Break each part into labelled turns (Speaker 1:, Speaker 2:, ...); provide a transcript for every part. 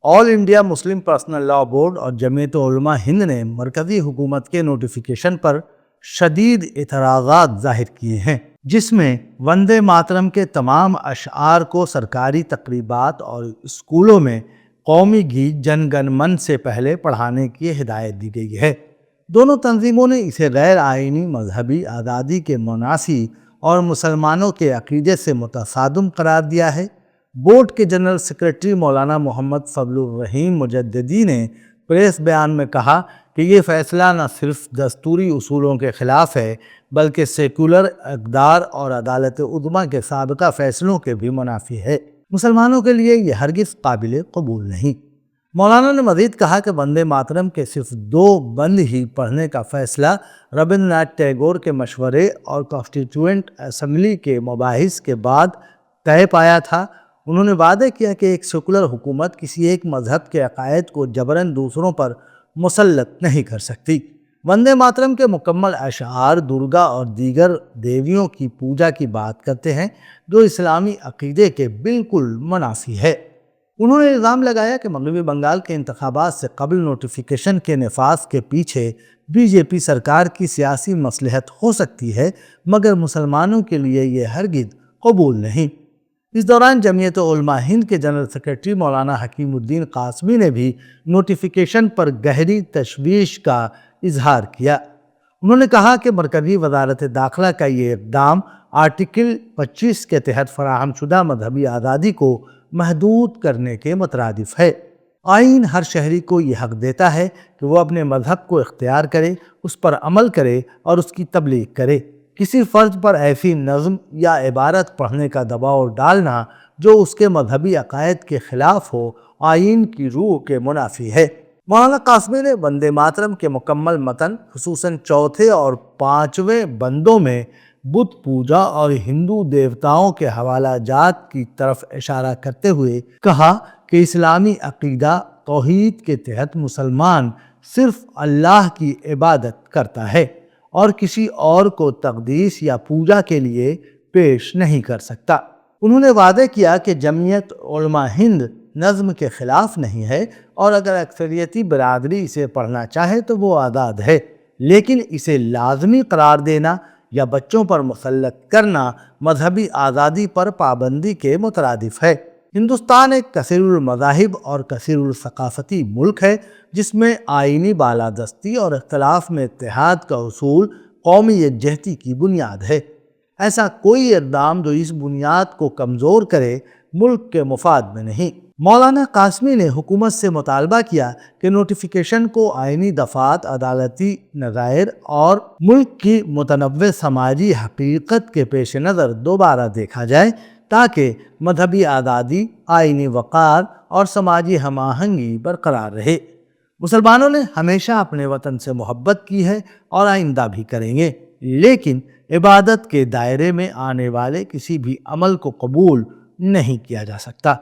Speaker 1: آل انڈیا مسلم پرسنل لاء بورڈ اور جمعیت علماء ہند نے مرکزی حکومت کے نوٹیفیکیشن پر شدید اعتراضات ظاہر کیے ہیں، جس میں وندے ماترم کے تمام اشعار کو سرکاری تقریبات اور اسکولوں میں قومی گیت جن گن من سے پہلے پڑھانے کی ہدایت دی گئی ہے۔ دونوں تنظیموں نے اسے غیر آئینی، مذہبی آزادی کے منافی اور مسلمانوں کے عقیدے سے متصادم قرار دیا ہے۔ بورڈ کے جنرل سیکرٹری مولانا محمد فضل الرحیم مجددی نے پریس بیان میں کہا کہ یہ فیصلہ نہ صرف دستوری اصولوں کے خلاف ہے بلکہ سیکولر اقدار اور عدالت عظمیٰ کے سابقہ فیصلوں کے بھی منافی ہے۔ مسلمانوں کے لیے یہ ہرگز قابل قبول نہیں۔ مولانا نے مزید کہا کہ وندے ماترم کے صرف 2 بند ہی پڑھنے کا فیصلہ ربندر ناتھ ٹیگور کے مشورے اور کانسٹیٹیوئنٹ اسمبلی کے مباحث کے بعد طے پایا تھا۔ انہوں نے وعدہ کیا کہ ایک سیکولر حکومت کسی ایک مذہب کے عقائد کو جبراً دوسروں پر مسلط نہیں کر سکتی۔ وندے ماترم کے مکمل اشعار درگا اور دیگر دیویوں کی پوجا کی بات کرتے ہیں جو اسلامی عقیدے کے بالکل منافی ہے۔ انہوں نے الزام لگایا کہ مغربی بنگال کے انتخابات سے قبل نوٹیفیکیشن کے نفاذ کے پیچھے بی جے پی سرکار کی سیاسی مصلحت ہو سکتی ہے، مگر مسلمانوں کے لیے یہ ہرگز قبول نہیں۔ اس دوران جمعیت علماء ہند کے جنرل سیکرٹری مولانا حکیم الدین قاسمی نے بھی نوٹیفیکیشن پر گہری تشویش کا اظہار کیا۔ انہوں نے کہا کہ مرکزی وزارت داخلہ کا یہ اقدام آرٹیکل 25 کے تحت فراہم شدہ مذہبی آزادی کو محدود کرنے کے مترادف ہے۔ آئین ہر شہری کو یہ حق دیتا ہے کہ وہ اپنے مذہب کو اختیار کرے، اس پر عمل کرے اور اس کی تبلیغ کرے۔ کسی فرد پر ایسی نظم یا عبارت پڑھنے کا دباؤ ڈالنا جو اس کے مذہبی عقائد کے خلاف ہو، آئین کی روح کے منافی ہے۔ مولانا قاسمی نے وندے ماترم کے مکمل متن خصوصاً 4 اور 5 بندوں میں بت پوجا اور ہندو دیوتاؤں کے حوالہ جات کی طرف اشارہ کرتے ہوئے کہا کہ اسلامی عقیدہ توحید کے تحت مسلمان صرف اللہ کی عبادت کرتا ہے اور کسی اور کو تقدیس یا پوجا کے لیے پیش نہیں کر سکتا۔ انہوں نے وعدہ کیا کہ جمعیت علماء ہند نظم کے خلاف نہیں ہے اور اگر اکثریتی برادری اسے پڑھنا چاہے تو وہ آزاد ہے، لیکن اسے لازمی قرار دینا یا بچوں پر مسلط کرنا مذہبی آزادی پر پابندی کے مترادف ہے۔ ہندوستان ایک کثیر المذاہب اور کثیر الثقافتی ملک ہے جس میں آئینی بالادستی اور اختلاف میں اتحاد کا اصول قومی یکجہتی کی بنیاد ہے۔ ایسا کوئی اقدام جو اس بنیاد کو کمزور کرے ملک کے مفاد میں نہیں۔ مولانا قاسمی نے حکومت سے مطالبہ کیا کہ نوٹیفیکیشن کو آئینی دفعات، عدالتی نظائر اور ملک کی متنوع سماجی حقیقت کے پیش نظر دوبارہ دیکھا جائے تاکہ مذہبی آزادی، آئینی وقار اور سماجی ہم آہنگی برقرار رہے۔ مسلمانوں نے ہمیشہ اپنے وطن سے محبت کی ہے اور آئندہ بھی کریں گے، لیکن عبادت کے دائرے میں آنے والے کسی بھی عمل کو قبول نہیں کیا جا سکتا،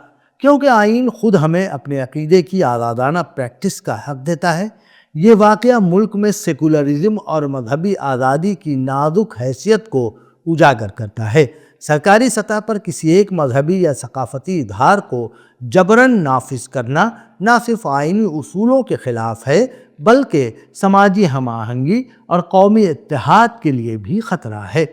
Speaker 1: کیونکہ آئین خود ہمیں اپنے عقیدے کی آزادانہ پریکٹس کا حق دیتا ہے۔ یہ واقعہ ملک میں سیکولرزم اور مذہبی آزادی کی نازک حیثیت کو اجاگر کرتا ہے۔ سرکاری سطح پر کسی ایک مذہبی یا ثقافتی اظہار کو جبراً نافذ کرنا نہ صرف آئینی اصولوں کے خلاف ہے بلکہ سماجی ہم آہنگی اور قومی اتحاد کے لیے بھی خطرہ ہے۔